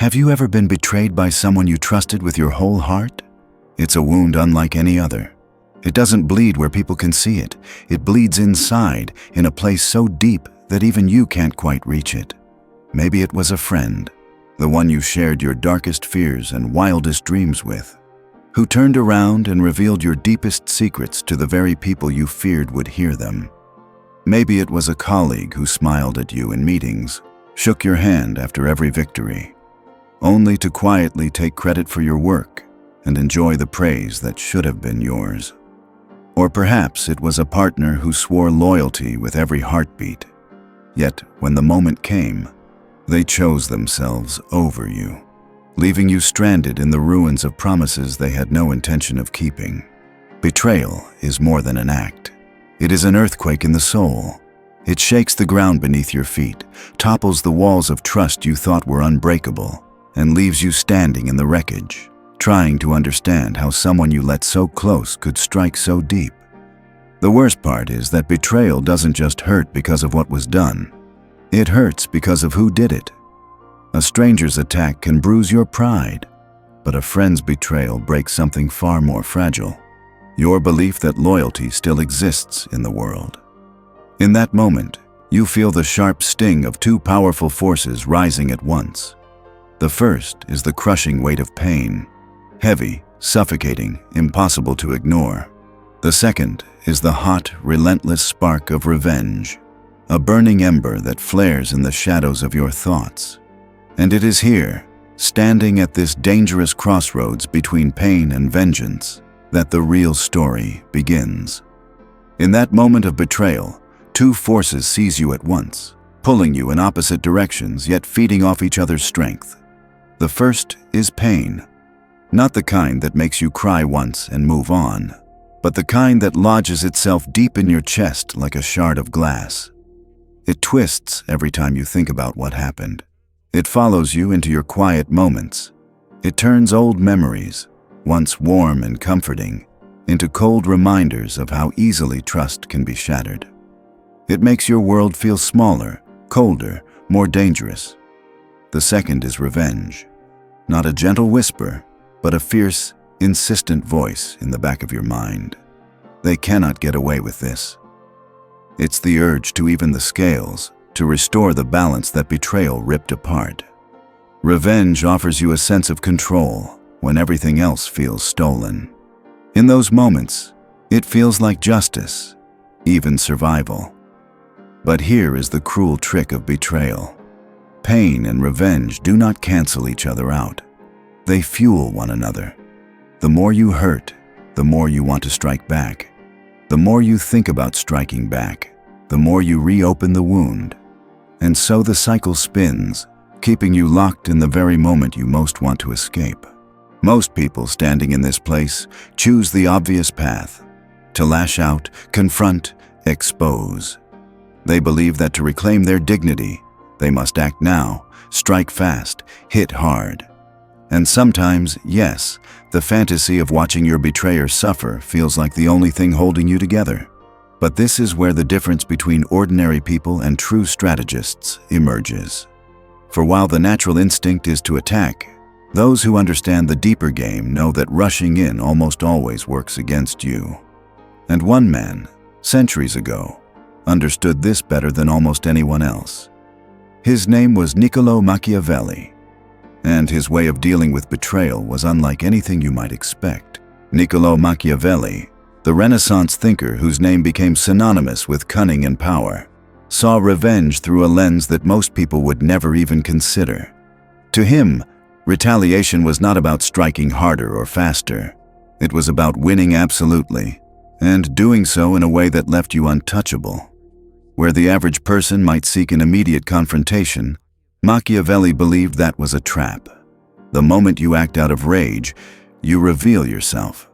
Have you ever been betrayed by someone you trusted with your whole heart? It's a wound unlike any other. It doesn't bleed where people can see it. It bleeds inside, in a place so deep that even you can't quite reach it. Maybe it was a friend, the one you shared your darkest fears and wildest dreams with, who turned around and revealed your deepest secrets to the very people you feared would hear them. Maybe it was a colleague who smiled at you in meetings, shook your hand after every victory, only to quietly take credit for your work and enjoy the praise that should have been yours. Or perhaps it was a partner who swore loyalty with every heartbeat, yet when the moment came, they chose themselves over you, leaving you stranded in the ruins of promises they had no intention of keeping. Betrayal is more than an act. It is an earthquake in the soul. It shakes the ground beneath your feet, topples the walls of trust you thought were unbreakable, and leaves you standing in the wreckage, trying to understand how someone you let so close could strike so deep. The worst part is that betrayal doesn't just hurt because of what was done. It hurts because of who did it. A stranger's attack can bruise your pride, but a friend's betrayal breaks something far more fragile: your belief that loyalty still exists in the world. In that moment, you feel the sharp sting of two powerful forces rising at once. The first is the crushing weight of pain, heavy, suffocating, impossible to ignore. The second is the hot, relentless spark of revenge, a burning ember that flares in the shadows of your thoughts. And it is here, standing at this dangerous crossroads between pain and vengeance, that the real story begins. In that moment of betrayal, two forces seize you at once, pulling you in opposite directions yet feeding off each other's strength. The first is pain, not the kind that makes you cry once and move on, but the kind that lodges itself deep in your chest like a shard of glass. It twists every time you think about what happened. It follows you into your quiet moments. It turns old memories, once warm and comforting, into cold reminders of how easily trust can be shattered. It makes your world feel smaller, colder, more dangerous. The second is revenge. Not a gentle whisper, but a fierce, insistent voice in the back of your mind. They cannot get away with this. It's the urge to even the scales, to restore the balance that betrayal ripped apart. Revenge offers you a sense of control when everything else feels stolen. In those moments, it feels like justice, even survival. But here is the cruel trick of betrayal. Pain and revenge do not cancel each other out. They fuel one another. The more you hurt, the more you want to strike back. The more you think about striking back, the more you reopen the wound. And so the cycle spins, keeping you locked in the very moment you most want to escape. Most people standing in this place choose the obvious path: to lash out, confront, expose. They believe that to reclaim their dignity, they must act now, strike fast, hit hard. And sometimes, yes, the fantasy of watching your betrayer suffer feels like the only thing holding you together. But this is where the difference between ordinary people and true strategists emerges. For while the natural instinct is to attack, those who understand the deeper game know that rushing in almost always works against you. And one man, centuries ago, understood this better than almost anyone else. His name was Machiavelli. And his way of dealing with betrayal was unlike anything you might expect. Machiavelli, the Renaissance thinker whose name became synonymous with cunning and power, saw revenge through a lens that most people would never even consider. To him, retaliation was not about striking harder or faster. It was about winning absolutely, and doing so in a way that left you untouchable. Where the average person might seek an immediate confrontation, Machiavelli believed that was a trap. The moment you act out of rage, you reveal yourself.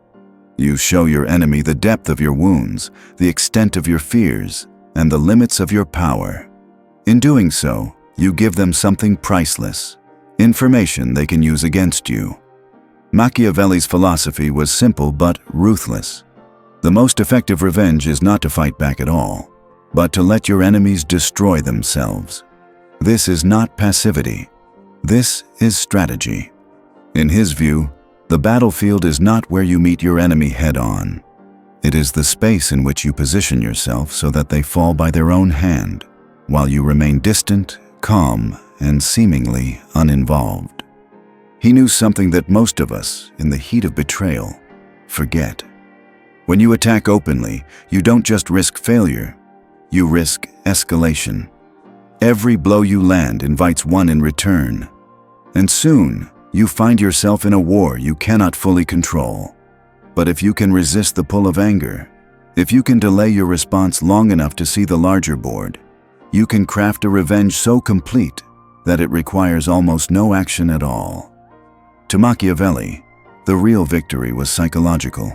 You show your enemy the depth of your wounds, the extent of your fears, and the limits of your power. In doing so, you give them something priceless, information they can use against you. Machiavelli's philosophy was simple but ruthless. The most effective revenge is not to fight back at all, but to let your enemies destroy themselves. This is not passivity. This is strategy. In his view, the battlefield is not where you meet your enemy head-on. It is the space in which you position yourself so that they fall by their own hand, while you remain distant, calm, and seemingly uninvolved. He knew something that most of us, in the heat of betrayal, forget. When you attack openly, you don't just risk failure, you risk escalation. Every blow you land invites one in return, and soon you find yourself in a war you cannot fully control. But if you can resist the pull of anger, if you can delay your response long enough to see the larger board, you can craft a revenge so complete that it requires almost no action at all. To Machiavelli, the real victory was psychological.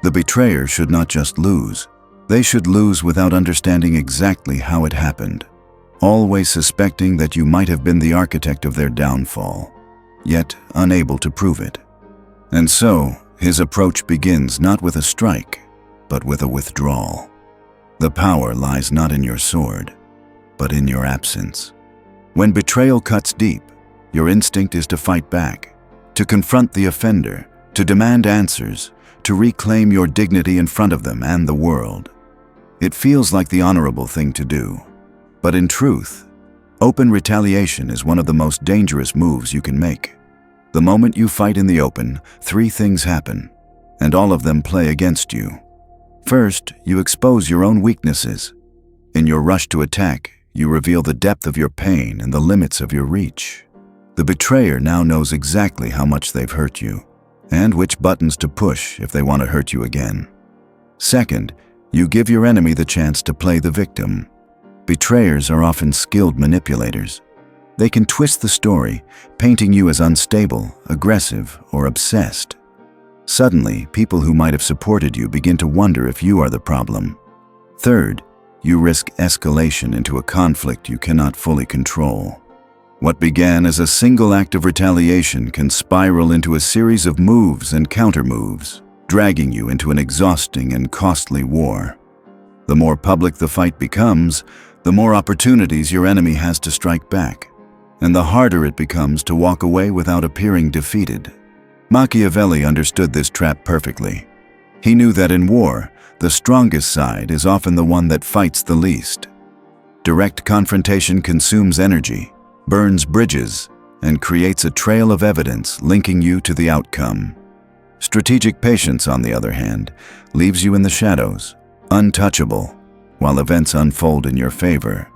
The betrayer should not just lose, they should lose without understanding exactly how it happened, always suspecting that you might have been the architect of their downfall, yet unable to prove it. And so, his approach begins not with a strike, but with a withdrawal. The power lies not in your sword, but in your absence. When betrayal cuts deep, your instinct is to fight back, to confront the offender, to demand answers, to reclaim your dignity in front of them and the world. It feels like the honorable thing to do, but in truth, open retaliation is one of the most dangerous moves you can make. The moment you fight in the open, three things happen, and all of them play against you. First, you expose your own weaknesses. In your rush to attack, you reveal the depth of your pain and the limits of your reach. The betrayer now knows exactly how much they've hurt you, and which buttons to push if they want to hurt you again. Second, you give your enemy the chance to play the victim. Betrayers are often skilled manipulators. They can twist the story, painting you as unstable, aggressive, or obsessed. Suddenly, people who might have supported you begin to wonder if you are the problem. Third, you risk escalation into a conflict you cannot fully control. What began as a single act of retaliation can spiral into a series of moves and counter-moves, dragging you into an exhausting and costly war. The more public the fight becomes, the more opportunities your enemy has to strike back, and the harder it becomes to walk away without appearing defeated. Machiavelli understood this trap perfectly. He knew that in war, the strongest side is often the one that fights the least. Direct confrontation consumes energy, burns bridges, and creates a trail of evidence linking you to the outcome. Strategic patience, on the other hand, leaves you in the shadows, untouchable, while events unfold in your favor.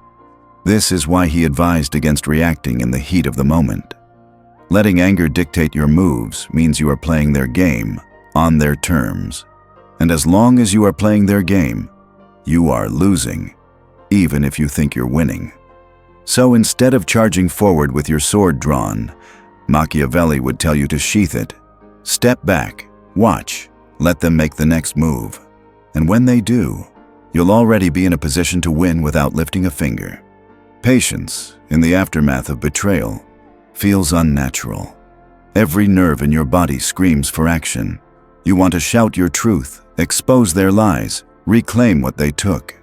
This is why he advised against reacting in the heat of the moment. Letting anger dictate your moves means you are playing their game on their terms. And as long as you are playing their game, you are losing, even if you think you're winning. So instead of charging forward with your sword drawn, Machiavelli would tell you to sheath it. Step back, watch, let them make the next move. And when they do, you'll already be in a position to win without lifting a finger. Patience, in the aftermath of betrayal, feels unnatural. Every nerve in your body screams for action. You want to shout your truth, expose their lies, reclaim what they took.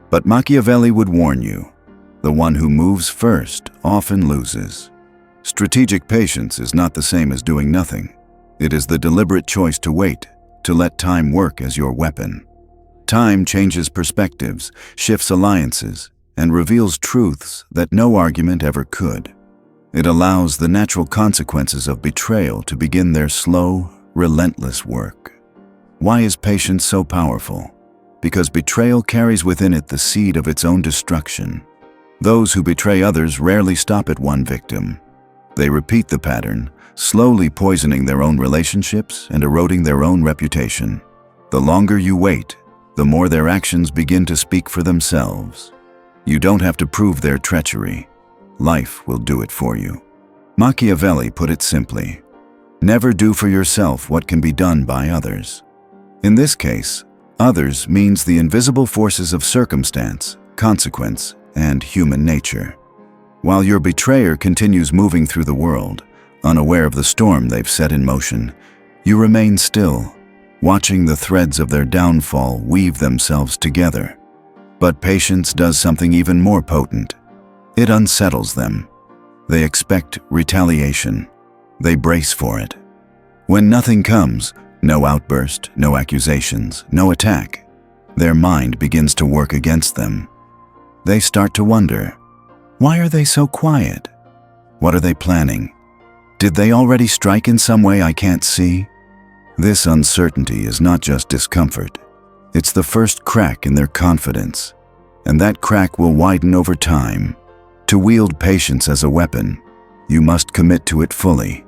But Machiavelli would warn you, the one who moves first often loses. Strategic patience is not the same as doing nothing. It is the deliberate choice to wait, to let time work as your weapon. Time changes perspectives, shifts alliances, and reveals truths that no argument ever could. It allows the natural consequences of betrayal to begin their slow, relentless work. Why is patience so powerful? Because betrayal carries within it the seed of its own destruction. Those who betray others rarely stop at one victim. They repeat the pattern, slowly poisoning their own relationships and eroding their own reputation. The longer you wait, the more their actions begin to speak for themselves. You don't have to prove their treachery. Life will do it for you. Machiavelli put it simply, never do for yourself what can be done by others. In this case, others means the invisible forces of circumstance, consequence, and human nature. While your betrayer continues moving through the world, unaware of the storm they've set in motion, you remain still, watching the threads of their downfall weave themselves together. But patience does something even more potent. It unsettles them. They expect retaliation. They brace for it. When nothing comes, no outburst, no accusations, no attack, their mind begins to work against them. They start to wonder, why are they so quiet? What are they planning? Did they already strike in some way I can't see? This uncertainty is not just discomfort. It's the first crack in their confidence, and that crack will widen over time. To wield patience as a weapon, you must commit to it fully.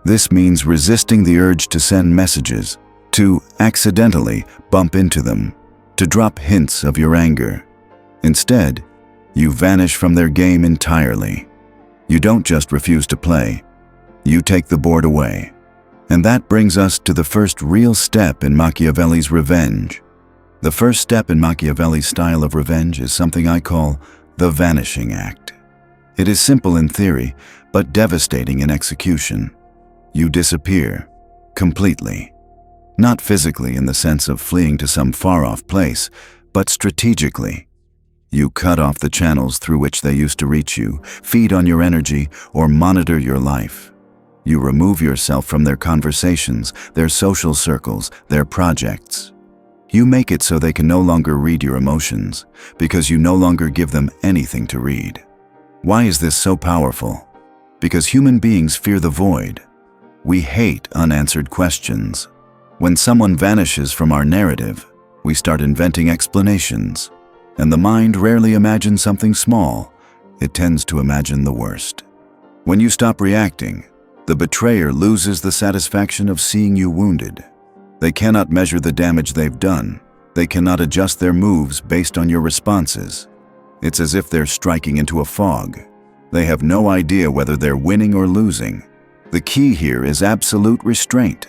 This means resisting the urge to send messages, to accidentally bump into them, to drop hints of your anger. Instead, you vanish from their game entirely. You don't just refuse to play, you take the board away. And that brings us to the first real step in Machiavelli's revenge. The first step in Machiavelli's style of revenge is something I call the vanishing act. It is simple in theory, but devastating in execution. You disappear, completely. Not physically in the sense of fleeing to some far-off place, but strategically. You cut off the channels through which they used to reach you, feed on your energy, or monitor your life. You remove yourself from their conversations, their social circles, their projects. You make it so they can no longer read your emotions, because you no longer give them anything to read. Why is this so powerful? Because human beings fear the void. We hate unanswered questions. When someone vanishes from our narrative, we start inventing explanations. And the mind rarely imagines something small. It tends to imagine the worst. When you stop reacting, the betrayer loses the satisfaction of seeing you wounded. They cannot measure the damage they've done. They cannot adjust their moves based on your responses. It's as if they're striking into a fog. They have no idea whether they're winning or losing. The key here is absolute restraint.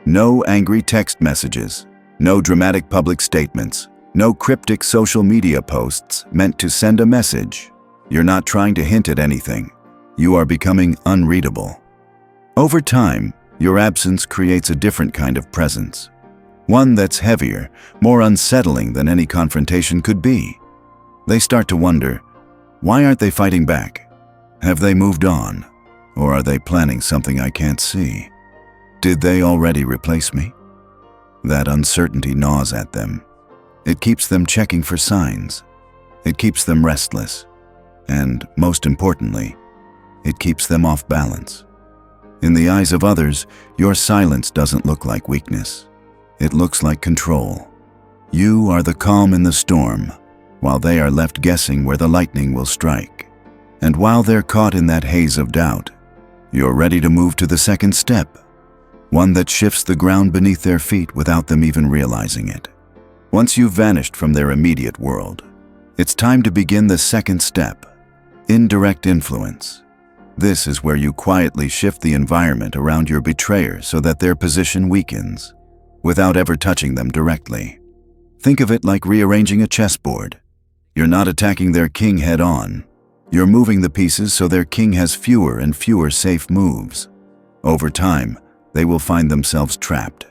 No angry text messages, no dramatic public statements, no cryptic social media posts meant to send a message. You're not trying to hint at anything. You are becoming unreadable. Over time, your absence creates a different kind of presence. One that's heavier, more unsettling than any confrontation could be. They start to wonder, why aren't they fighting back? Have they moved on? Or are they planning something I can't see? Did they already replace me? That uncertainty gnaws at them. It keeps them checking for signs. It keeps them restless. And, most importantly, it keeps them off balance. In the eyes of others, your silence doesn't look like weakness. It looks like control. You are the calm in the storm, while they are left guessing where the lightning will strike. And while they're caught in that haze of doubt, you're ready to move to the second step, one that shifts the ground beneath their feet without them even realizing it. Once you've vanished from their immediate world, it's time to begin the second step, indirect influence. This is where you quietly shift the environment around your betrayer so that their position weakens, without ever touching them directly. Think of it like rearranging a chessboard. You're not attacking their king head-on. You're moving the pieces so their king has fewer and fewer safe moves. Over time, they will find themselves trapped.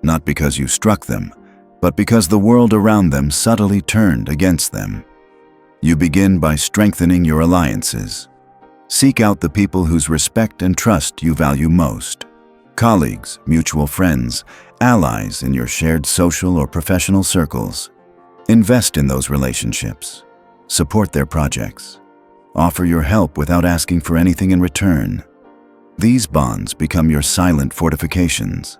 Not because you struck them, but because the world around them subtly turned against them. You begin by strengthening your alliances. Seek out the people whose respect and trust you value most. Colleagues, mutual friends, allies in your shared social or professional circles. Invest in those relationships. Support their projects. Offer your help without asking for anything in return. These bonds become your silent fortifications.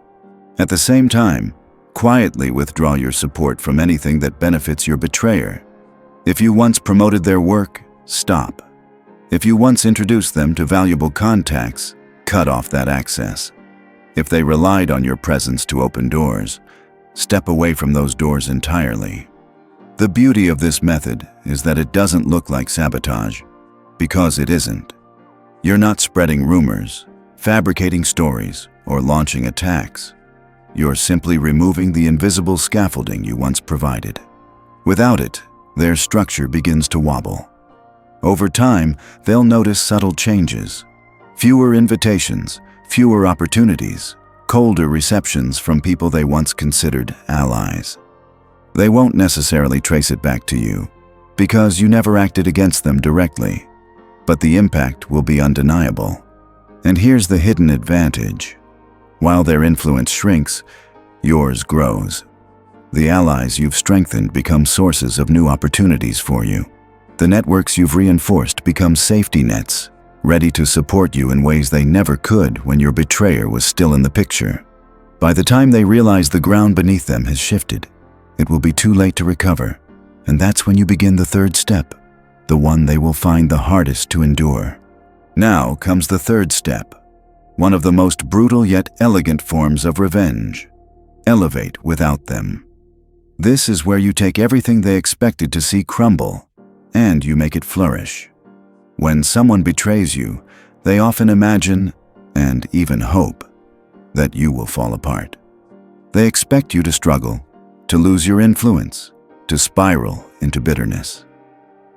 At the same time, quietly withdraw your support from anything that benefits your betrayer. If you once promoted their work, stop. If you once introduced them to valuable contacts, cut off that access. If they relied on your presence to open doors, step away from those doors entirely. The beauty of this method is that it doesn't look like sabotage, because it isn't. You're not spreading rumors, fabricating stories, or launching attacks. You're simply removing the invisible scaffolding you once provided. Without it, their structure begins to wobble. Over time, they'll notice subtle changes. Fewer invitations, fewer opportunities, colder receptions from people they once considered allies. They won't necessarily trace it back to you, because you never acted against them directly. but the impact will be undeniable. And here's the hidden advantage. While their influence shrinks, yours grows. The allies you've strengthened become sources of new opportunities for you. The networks you've reinforced become safety nets, ready to support you in ways they never could when your betrayer was still in the picture. By the time they realize the ground beneath them has shifted, it will be too late to recover. And that's when you begin the third step, the one they will find the hardest to endure. Now comes the third step, one of the most brutal yet elegant forms of revenge. Elevate without them. This is where you take everything they expected to see crumble, and you make it flourish. When someone betrays you, they often imagine, and even hope, that you will fall apart. They expect you to struggle, to lose your influence, to spiral into bitterness.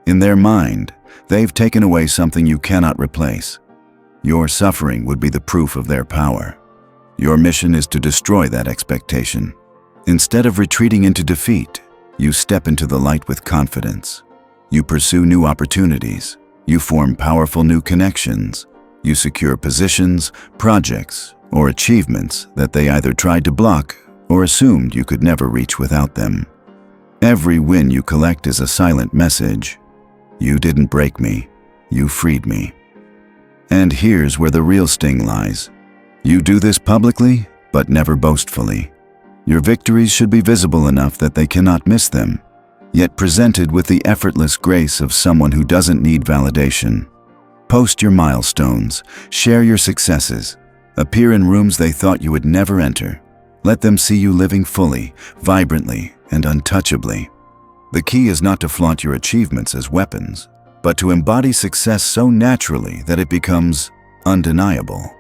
In their mind, they've taken away something you cannot replace. Your suffering would be the proof of their power. Your mission is to destroy that expectation. Instead of retreating into defeat, you step into the light with confidence. You pursue new opportunities. You form powerful new connections. You secure positions, projects, or achievements that they either tried to block or assumed you could never reach without them. Every win you collect is a silent message. You didn't break me. You freed me. And here's where the real sting lies. You do this publicly, but never boastfully. Your victories should be visible enough that they cannot miss them, yet presented with the effortless grace of someone who doesn't need validation. Post your milestones, share your successes, appear in rooms they thought you would never enter. Let them see you living fully, vibrantly, and untouchably. The key is not to flaunt your achievements as weapons, but to embody success so naturally that it becomes undeniable.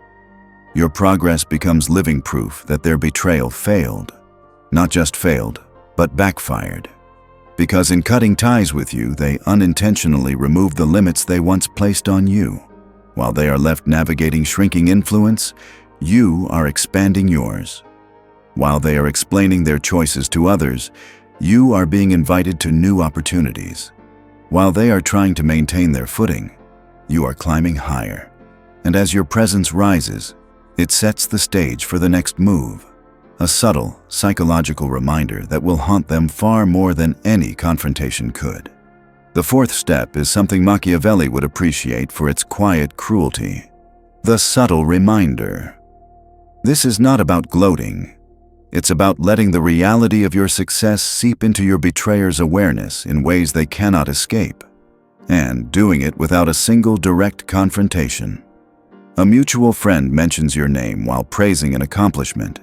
Your progress becomes living proof that their betrayal failed. Not just failed, but backfired. Because in cutting ties with you, they unintentionally removed the limits they once placed on you. While they are left navigating shrinking influence, you are expanding yours. While they are explaining their choices to others, you are being invited to new opportunities. While they are trying to maintain their footing, you are climbing higher. And as your presence rises, it sets the stage for the next move, a subtle, psychological reminder that will haunt them far more than any confrontation could. The fourth step is something Machiavelli would appreciate for its quiet cruelty: the subtle reminder. This is not about gloating. It's about letting the reality of your success seep into your betrayer's awareness in ways they cannot escape, and doing it without a single direct confrontation. A mutual friend mentions your name while praising an accomplishment.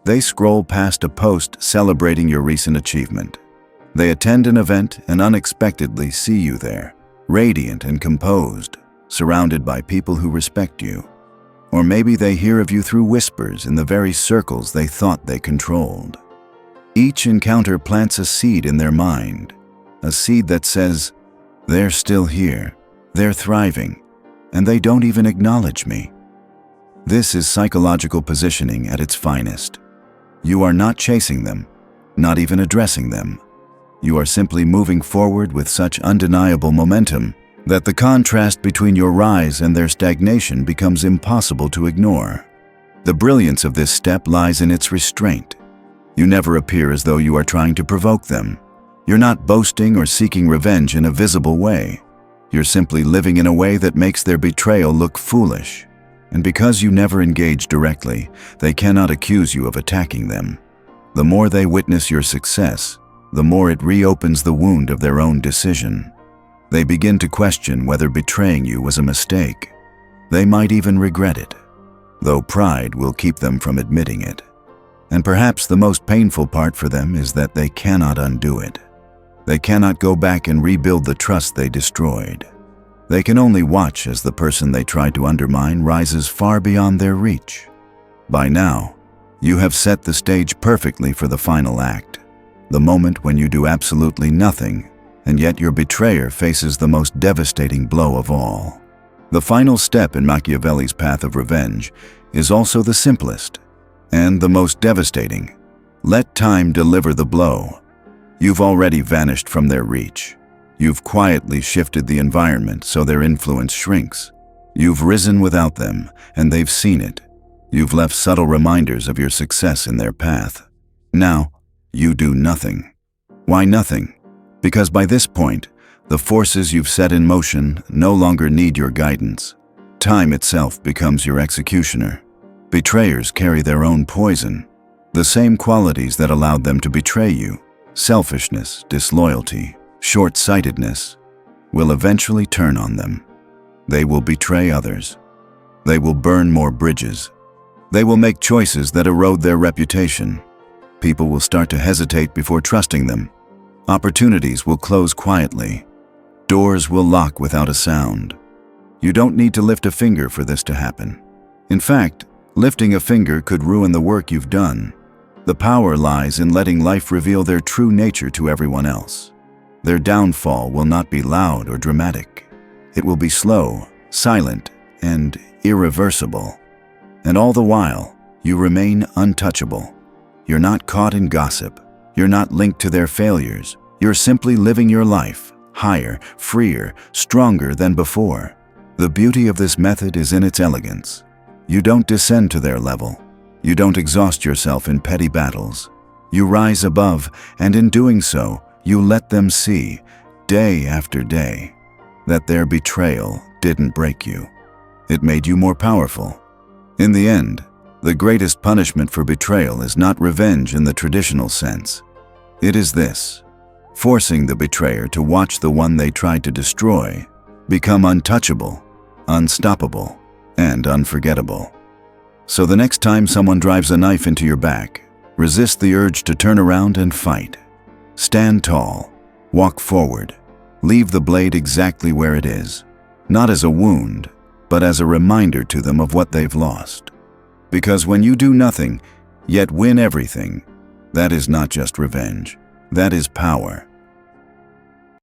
They scroll past a post celebrating your recent achievement. They attend an event and unexpectedly see you there, radiant and composed, surrounded by people who respect you. Or maybe they hear of you through whispers in the very circles they thought they controlled. Each encounter plants a seed in their mind, a seed that says, "They're still here, they're thriving, and they don't even acknowledge me." This is psychological positioning at its finest. You are not chasing them, not even addressing them. You are simply moving forward with such undeniable momentum that the contrast between your rise and their stagnation becomes impossible to ignore. The brilliance of this step lies in its restraint. You never appear as though you are trying to provoke them. You're not boasting or seeking revenge in a visible way. You're simply living in a way that makes their betrayal look foolish. And because you never engage directly, they cannot accuse you of attacking them. The more they witness your success, the more it reopens the wound of their own decision. They begin to question whether betraying you was a mistake. They might even regret it, though pride will keep them from admitting it. And perhaps the most painful part for them is that they cannot undo it. They cannot go back and rebuild the trust they destroyed. They can only watch as the person they tried to undermine rises far beyond their reach. By now, you have set the stage perfectly for the final act, the moment when you do absolutely nothing, and yet your betrayer faces the most devastating blow of all. The final step in Machiavelli's path of revenge is also the simplest and the most devastating. Let time deliver the blow. You've already vanished from their reach. You've quietly shifted the environment so their influence shrinks. You've risen without them, and they've seen it. You've left subtle reminders of your success in their path. Now, you do nothing. Why nothing? Because by this point, the forces you've set in motion no longer need your guidance. Time itself becomes your executioner. Betrayers carry their own poison. The same qualities that allowed them to betray you, selfishness, disloyalty, short-sightedness, will eventually turn on them. They will betray others. They will burn more bridges. They will make choices that erode their reputation. People will start to hesitate before trusting them. Opportunities will close quietly. Doors will lock without a sound. You don't need to lift a finger for this to happen. In fact, lifting a finger could ruin the work you've done. The power lies in letting life reveal their true nature to everyone else. Their downfall will not be loud or dramatic. It will be slow, silent, and irreversible. And all the while, you remain untouchable. You're not caught in gossip. You're not linked to their failures. You're simply living your life, higher, freer, stronger than before. The beauty of this method is in its elegance. You don't descend to their level. You don't exhaust yourself in petty battles. You rise above, and in doing so, you let them see, day after day, that their betrayal didn't break you. It made you more powerful. In the end, the greatest punishment for betrayal is not revenge in the traditional sense. It is this: forcing the betrayer to watch the one they tried to destroy become untouchable, unstoppable, and unforgettable. So the next time someone drives a knife into your back, resist the urge to turn around and fight. Stand tall, walk forward, leave the blade exactly where it is, not as a wound, but as a reminder to them of what they've lost. Because when you do nothing, yet win everything, that is not just revenge, that is power.